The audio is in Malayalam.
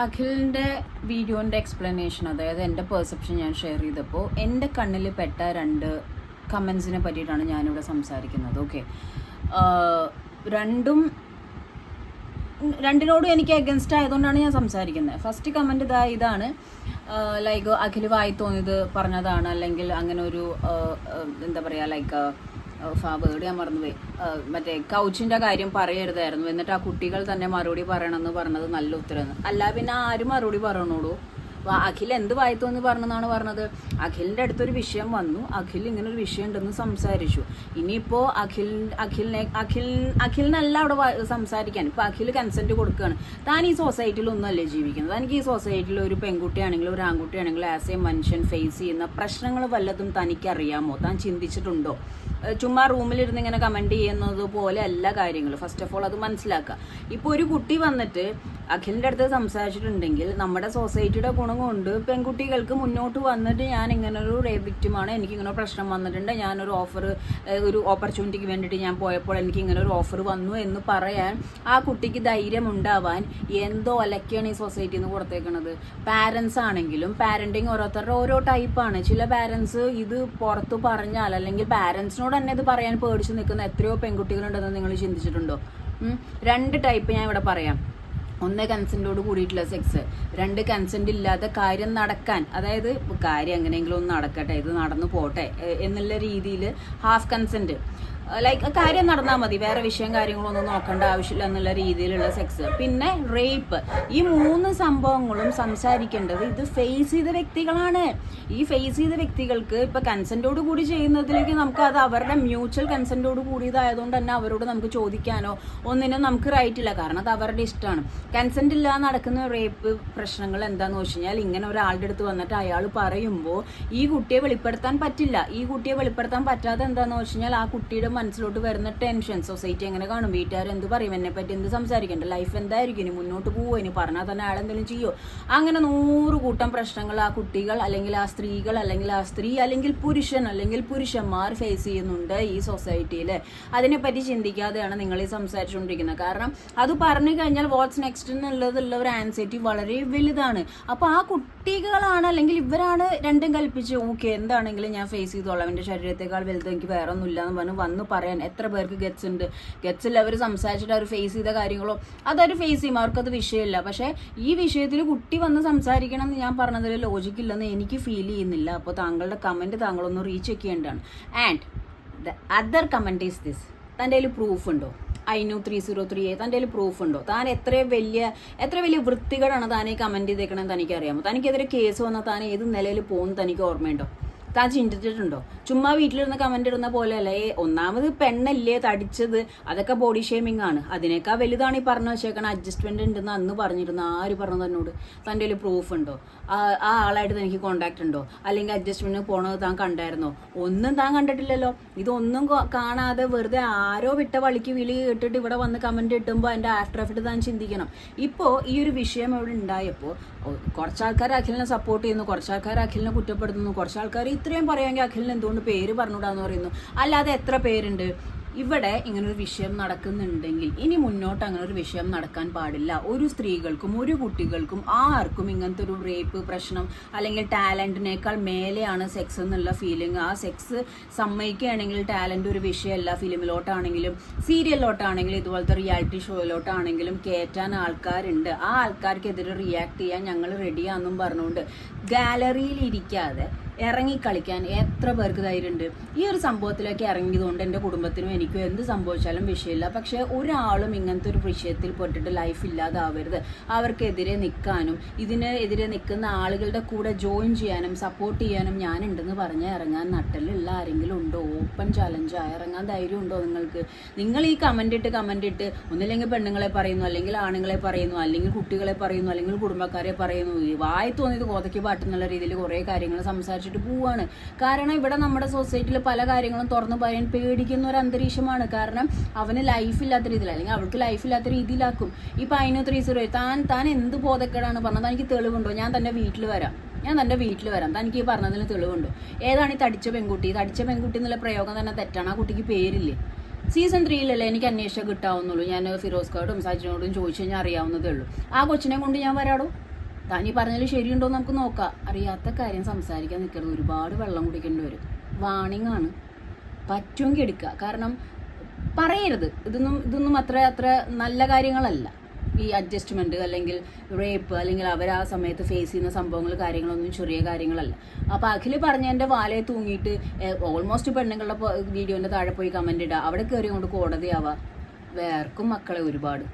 അഖിലിൻ്റെ വീഡിയോൻ്റെ എക്സ്പ്ലനേഷൻ, അതായത് എൻ്റെ പെർസെപ്ഷൻ ഞാൻ ഷെയർ ചെയ്തപ്പോൾ എൻ്റെ കണ്ണിൽ പെട്ട രണ്ട് കമൻസിനെ പറ്റിയിട്ടാണ് ഞാനിവിടെ സംസാരിക്കുന്നത്. ഓക്കെ, രണ്ടിനോടും എനിക്ക് അഗൻസ്റ്റ് ആയതുകൊണ്ടാണ് ഞാൻ സംസാരിക്കുന്നത്. ഫസ്റ്റ് കമൻറ്റ് ഇതാണ്, ലൈക്ക് അഖിൽ വായി തോന്നിയത് പറഞ്ഞതാണ്, അല്ലെങ്കിൽ അങ്ങനെ ഒരു എന്താ പറയുക, ലൈക്ക് വേർഡ് ഞാൻ മറന്നുപോയി, മറ്റേ കൗച്ചിൻ്റെ കാര്യം പറയരുതായിരുന്നു, എന്നിട്ട് ആ കുട്ടികൾ തന്നെ മറുപടി പറയണമെന്ന് പറഞ്ഞത് നല്ല ഉത്തരമെന്ന്. അല്ല പിന്നെ ആരും മറുപടി പറയണോളൂ. അഖിൽ എന്ത് വായിത്തോന്ന് പറഞ്ഞെന്നാണ് പറഞ്ഞത്. അഖിലിൻ്റെ അടുത്തൊരു വിഷയം വന്നു, അഖിൽ ഇങ്ങനെ ഒരു വിഷയം ഉണ്ടെന്ന് സംസാരിച്ചു. ഇനിയിപ്പോൾ അഖിലിനല്ല അവിടെ സംസാരിക്കാൻ. ഇപ്പോൾ അഖിൽ കൺസെൻറ്റ് കൊടുക്കുകയാണ്. താൻ ഈ സൊസൈറ്റിയിൽ അല്ലേ ജീവിക്കുന്നത്. തനിക്ക് ഈ സൊസൈറ്റിയിൽ ഒരു പെൺകുട്ടിയാണെങ്കിലും ഒരു ആൺകുട്ടിയാണെങ്കിലും ആസ് എ മനുഷ്യൻ ഫേസ് ചെയ്യുന്ന പ്രശ്നങ്ങൾ വല്ലതും തനിക്കറിയാമോ? താൻ ചിന്തിച്ചിട്ടുണ്ടോ? ചുമ്മാ റൂമിലിരുന്ന് ഇങ്ങനെ കമൻറ്റ് ചെയ്യുന്നത് പോലെ എല്ലാ കാര്യങ്ങളും ഫസ്റ്റ് ഓഫ് ഓൾ അത് മനസ്സിലാക്കുക. ഇപ്പോൾ ഒരു കുട്ടി വന്നിട്ട് അഖിലിൻ്റെ അടുത്ത് സംസാരിച്ചിട്ടുണ്ടെങ്കിൽ നമ്മുടെ സൊസൈറ്റിയുടെ ഗുണം കൊണ്ട് പെൺകുട്ടികൾക്ക് മുന്നോട്ട് വന്നിട്ട് ഞാൻ ഇങ്ങനൊരു റേപ്പ് വിക്റ്റിമാണ്, എനിക്കിങ്ങനെ പ്രശ്നം വന്നിട്ടുണ്ട്, ഒരു ഓപ്പർച്യൂണിറ്റിക്ക് വേണ്ടിയിട്ട് ഞാൻ പോയപ്പോൾ എനിക്ക് ഇങ്ങനെ ഒരു ഓഫർ വന്നു എന്ന് പറയാൻ ആ കുട്ടിക്ക് ധൈര്യം ഉണ്ടാവാൻ എന്തോ ഒലക്കെയാണ് ഈ സൊസൈറ്റിയിൽ നിന്ന് കൊടുത്തേക്കുന്നത്. പാരൻസ് ആണെങ്കിലും പാരൻറ്റിങ് ഓരോരുത്തരുടെ ഓരോ ടൈപ്പാണ്. ചില പാരൻസ് ഇത് പുറത്ത് പറഞ്ഞാൽ, അല്ലെങ്കിൽ പാരൻസിനോട് തന്നെ ഇത് പറയാൻ പേടിച്ച് നിൽക്കുന്ന എത്രയോ പെൺകുട്ടികളുണ്ടെന്ന് നിങ്ങൾ ചിന്തിച്ചിട്ടുണ്ടോ? രണ്ട് ടൈപ്പ് ഞാൻ ഇവിടെ പറയാം. ഒന്ന്, കൺസെൻറ്റോട് കൂടിയിട്ടുള്ള സെക്സ്. രണ്ട്, കൺസെൻറ്റ് ഇല്ലാതെ കാര്യം നടക്കാൻ, അതായത് കാര്യം എങ്ങനെയെങ്കിലും ഒന്ന് നടക്കട്ടെ, ഇത് നടന്നു പോട്ടെ എന്നുള്ള രീതിയിൽ ഹാഫ് കൺസെൻറ്റ്, ലൈക്ക് കാര്യം നടന്നാൽ മതി, വേറെ വിഷയം കാര്യങ്ങളൊന്നും നോക്കേണ്ട ആവശ്യമില്ല എന്നുള്ള രീതിയിലുള്ള സെക്സ്. പിന്നെ റേപ്പ്. ഈ മൂന്ന് സംഭവങ്ങളും സംസാരിക്കേണ്ടത് ഇത് ഫേസ് ചെയ്ത വ്യക്തികളാണ്. ഈ ഫേസ് ചെയ്ത വ്യക്തികൾക്ക് ഇപ്പം കൺസെൻറ്റോട് കൂടി ചെയ്യുന്നതിലേക്ക് നമുക്ക് അത് അവരുടെ മ്യൂച്വൽ കൺസെൻറ്റോട് കൂടിയതായതുകൊണ്ട് തന്നെ അവരോട് നമുക്ക് ചോദിക്കാനോ ഒന്നിനും നമുക്ക് റൈറ്റ് ഇല്ല, കാരണം അത് അവരുടെ ഇഷ്ടമാണ്. കൺസെൻറ്റ് ഇല്ലാതെ നടക്കുന്ന റേപ്പ് പ്രശ്നങ്ങൾ എന്താണെന്ന് വെച്ച് കഴിഞ്ഞാൽ, ഇങ്ങനെ ഒരാളുടെ അടുത്ത് വന്നിട്ട് അയാൾ പറയുമ്പോൾ ഈ കുട്ടിയെ വെളിപ്പെടുത്താൻ പറ്റില്ല. ഈ കുട്ടിയെ വെളിപ്പെടുത്താൻ പറ്റാതെ എന്താണെന്ന് വെച്ച് കഴിഞ്ഞാൽ ആ കുട്ടിയുടെ മനസ്സിലോട്ട് വരുന്ന ടെൻഷൻ, സൊസൈറ്റി എങ്ങനെ കാണും, വീട്ടുകാർ എന്ത് പറയും, എന്നെ പറ്റി എന്ത് സംസാരിക്കണ്ട, ലൈഫ് എന്തായിരിക്കും, ഇനി മുന്നോട്ട് പോവോ, ഇനി പറഞ്ഞാൽ തന്നെ ആൾ എന്തെങ്കിലും ചെയ്യോ, അങ്ങനെ 100 കൂട്ടം പ്രശ്നങ്ങൾ ആ കുട്ടികൾ അല്ലെങ്കിൽ ആ സ്ത്രീകൾ അല്ലെങ്കിൽ ആ സ്ത്രീ അല്ലെങ്കിൽ പുരുഷൻ അല്ലെങ്കിൽ പുരുഷന്മാർ ഫേസ് ചെയ്യുന്നുണ്ട് ഈ സൊസൈറ്റിയിൽ. അതിനെപ്പറ്റി ചിന്തിക്കാതെയാണ് നിങ്ങൾ ഈ സംസാരിച്ചുകൊണ്ടിരിക്കുന്നത്. കാരണം അത് പറഞ്ഞു കഴിഞ്ഞാൽ വാട്ട്സ് നെക്സ്റ്റ് എന്നുള്ളതുള്ള ഒരു ആൻസൈറ്റി വളരെ വലുതാണ്. അപ്പോൾ ആ കുട്ടികളാണ് അല്ലെങ്കിൽ ഇവരാണ് രണ്ടും കൽപ്പിച്ച് ഓക്കെ എന്താണെങ്കിലും ഞാൻ ഫേസ് ചെയ്തോളാം, എൻ്റെ ശരീരത്തെക്കാൾ വലുത് എനിക്ക് വേറെ ഒന്നുമില്ല എന്ന് പറഞ്ഞ് വന്ന് പറയാൻ എത്ര പേർക്ക് ഗറ്റ്സ് ഉണ്ട്. ഗറ്റ്സിൽ അവർ സംസാരിച്ചിട്ട് അവർ ഫേസ് ചെയ്ത കാര്യങ്ങളോ അതവർ ഫേസ് ചെയ്യും, അവർക്കത് വിഷയമില്ല. പക്ഷേ ഈ വിഷയത്തിൽ കുട്ടി വന്ന് സംസാരിക്കണം എന്ന് ഞാൻ പറഞ്ഞതിൽ ലോജിക്കില്ലെന്ന് എനിക്ക് ഫീൽ ചെയ്യുന്നില്ല. അപ്പോൾ താങ്കളുടെ കമൻറ്റ് താങ്കളൊന്ന് റീചെക്ക് ചെയ്യേണ്ടതാണ്. And the other comment is this, തൻ്റെ കയ്യിൽ പ്രൂഫ് ഉണ്ടോ? INU 303A തൻ്റെ കയ്യിൽ പ്രൂഫ് ഉണ്ടോ? താൻ എത്ര വലിയ വൃത്തികേടാണ് താൻ ഈ കമൻറ്റ് ചെയ്തേക്കണമെന്ന് തനിക്കറിയാമോ? തനിക്കെതിരെ കേസ് വന്നാൽ താൻ ഏത് നിലയിൽ പോകുമെന്ന് തനിക്ക് ഓർമ്മയുണ്ടോ? താൻ ചിന്തിച്ചിട്ടുണ്ടോ? ചുമ്മാ വീട്ടിലിരുന്ന് കമൻറ്റ് ഇടുന്ന പോലെയല്ല. ഒന്നാമത് പെണ്ണല്ലേ തടിച്ചത്, അതൊക്കെ ബോഡി ഷേമിംഗ് ആണ്. അതിനേക്കാൾ വലുതാണ് ഈ പറഞ്ഞു വെച്ചേക്കണം അഡ്ജസ്റ്റ്മെന്റ് ഉണ്ടെന്ന് അന്ന് പറഞ്ഞിരുന്നു. ആര് പറഞ്ഞു തന്നോട്? തൻ്റെ കയ്യിൽ പ്രൂഫ് ഉണ്ടോ? ആ ആളായിട്ട് തനിക്ക് കോണ്ടാക്ട് ഉണ്ടോ? അല്ലെങ്കിൽ അഡ്ജസ്റ്റ്മെന്റിന് പോണത് താൻ കണ്ടായിരുന്നോ? ഒന്നും താൻ കണ്ടിട്ടില്ലല്ലോ. ഇതൊന്നും കാണാതെ വെറുതെ ആരോ വിട്ട വളിക്ക് വിളി കേട്ടിട്ട് ഇവിടെ വന്ന് കമൻറ്റ് ഇട്ടുമ്പോൾ അതിൻ്റെ ആഫ്റ്റർ എഫക്ട് താൻ ചിന്തിക്കണം. ഇപ്പോൾ ഈ ഒരു വിഷയം ഇവിടെ ഉണ്ടായപ്പോൾ കുറച്ച് ആൾക്കാർ അഖിലിനെ സപ്പോർട്ട് ചെയ്യുന്നു, കുറച്ച് ആൾക്കാർ അഖിലിനെ കുറ്റപ്പെടുത്തുന്നു, കുറച്ച് ആൾക്കാർ ഇത്രയും പറയാമെങ്കിൽ അഖിലിന് എന്തുകൊണ്ട് പേര് പറഞ്ഞുകൂടാന്ന് പറയുന്നു. അല്ലാതെ എത്ര പേരുണ്ട് ഇവിടെ ഇങ്ങനൊരു വിഷയം നടക്കുന്നുണ്ടെങ്കിൽ ഇനി മുന്നോട്ട് അങ്ങനെ ഒരു വിഷയം നടക്കാൻ പാടില്ല. ഒരു സ്ത്രീകൾക്കും ഒരു കുട്ടികൾക്കും ആർക്കും ഇങ്ങനത്തെ ഒരു റേപ്പ് പ്രശ്നം അല്ലെങ്കിൽ ടാലൻറ്റിനേക്കാൾ മേലെയാണ് സെക്സ് എന്നുള്ള ഫീലിംഗ്. ആ സെക്സ് സമ്മതിക്കുകയാണെങ്കിൽ ടാലൻ്റ് ഒരു വിഷയമല്ല. ഫിലിമിലോട്ടാണെങ്കിലും സീരിയലിലോട്ടാണെങ്കിലും ഇതുപോലത്തെ റിയാലിറ്റി ഷോയിലോട്ടാണെങ്കിലും കയറ്റാൻ ആൾക്കാരുണ്ട്. ആ ആൾക്കാർക്കെതിരെ റിയാക്ട് ചെയ്യാൻ ഞങ്ങൾ റെഡിയാണെന്നും പറഞ്ഞുകൊണ്ട് ഗാലറിയിൽ ഇരിക്കാതെ ഇറങ്ങിക്കളിക്കാൻ എത്ര പേർക്ക് ധൈര്യമുണ്ട്? ഈ ഒരു സംഭവത്തിലേക്ക് ഇറങ്ങിയതുകൊണ്ട് എൻ്റെ കുടുംബത്തിനും എനിക്കും എന്ത് സംഭവിച്ചാലും വിഷയമില്ല. പക്ഷേ ഒരാളും ഇങ്ങനത്തെ ഒരു വിഷയത്തിൽ പെട്ടിട്ട് ലൈഫ് ഇല്ലാതാവരുത്. അവർക്കെതിരെ നിൽക്കാനും ഇതിനെതിരെ നിൽക്കുന്ന ആളുകളുടെ കൂടെ ജോയിൻ ചെയ്യാനും സപ്പോർട്ട് ചെയ്യാനും ഞാനുണ്ടെന്ന് പറഞ്ഞാൽ ഇറങ്ങാൻ നട്ടലുള്ള ആരെങ്കിലും ഉണ്ടോ? ഓപ്പൺ ചലഞ്ചാണ്, ഇറങ്ങാൻ ധൈര്യം ഉണ്ടോ നിങ്ങൾക്ക്? നിങ്ങൾ ഈ കമൻ്റ് ഇട്ട് ഒന്നില്ലെങ്കിൽ പെണ്ണുങ്ങളെ പറയുന്നു, അല്ലെങ്കിൽ ആണുങ്ങളെ പറയുന്നു, അല്ലെങ്കിൽ കുട്ടികളെ പറയുന്നു, അല്ലെങ്കിൽ കുടുംബക്കാരെ പറയുന്നു, വായി തോന്നിയത് കോതയ്ക്ക് പാട്ടെന്നുള്ള രീതിയിൽ കുറേ കാര്യങ്ങൾ സംസാരിച്ചിട്ട് പോവാണ്. കാരണം ഇവിടെ നമ്മുടെ സൊസൈറ്റിയിൽ പല കാര്യങ്ങളും തുറന്നു പറയാൻ പേടിക്കുന്ന ഒരു അന്തരീക്ഷമാണ്. കാരണം അവന് ലൈഫില്ലാത്ത രീതിയിൽ അല്ലെങ്കിൽ അവൾക്ക് ലൈഫില്ലാത്ത രീതിയിലാക്കും. ഇപ്പം INU 303 താൻ എന്ത് ബോധക്കേടാണ് പറഞ്ഞത്? തനിക്ക് തെളിവുണ്ടോ? ഞാൻ തൻ്റെ വീട്ടിൽ വരാം, തനിക്ക് ഈ പറഞ്ഞതിന് തെളിവുണ്ടോ? ഏതാണ് ഈ തടിച്ച പെൺകുട്ടി എന്നുള്ള പ്രയോഗം തന്നെ തെറ്റാണ്. ആ കുട്ടിക്ക് പേരില്ലേ? സീസൺ 3-ലല്ലേ എനിക്ക് അന്വേഷിച്ചാൽ കിട്ടാവുന്നുള്ളൂ. ഞാൻ ഫിറോസ്കാരോടും സജിനോടും ചോദിച്ചു കഴിഞ്ഞാൽ അറിയാവുന്നതേ ഉള്ളൂ. ആ കൊച്ചിനെ കൊണ്ട് ഞാൻ വരാടോ. താൻ ഈ പറഞ്ഞാൽ ശരിയുണ്ടോ എന്ന് നമുക്ക് നോക്കാം. അറിയാത്ത കാര്യം സംസാരിക്കാൻ നിൽക്കരുത്. ഒരുപാട് വെള്ളം കുടിക്കേണ്ടി വരും. വാണിംഗ് ആണ്. പറ്റുമെങ്കിൽ എടുക്കുക. കാരണം പറയരുത്. ഇതൊന്നും അത്ര നല്ല കാര്യങ്ങളല്ല. ഈ അഡ്ജസ്റ്റ്മെന്റ് അല്ലെങ്കിൽ റേപ്പ് അല്ലെങ്കിൽ അവർ ആ സമയത്ത് ഫേസ് ചെയ്യുന്ന സംഭവങ്ങൾ കാര്യങ്ങളൊന്നും ചെറിയ കാര്യങ്ങളല്ല. അപ്പോൾ അഖിൽ പറഞ്ഞതിൻ്റെ വാലയെ തൂങ്ങിയിട്ട് ഓൾമോസ്റ്റ് പെണ്ണുങ്ങളുടെ വീഡിയോൻ്റെ താഴെ പോയി കമന്റ് ഇടുക, അവിടെ കയറി കൊണ്ട് കോടതിയാവുക. വേർക്കും മക്കളെ ഒരുപാട്.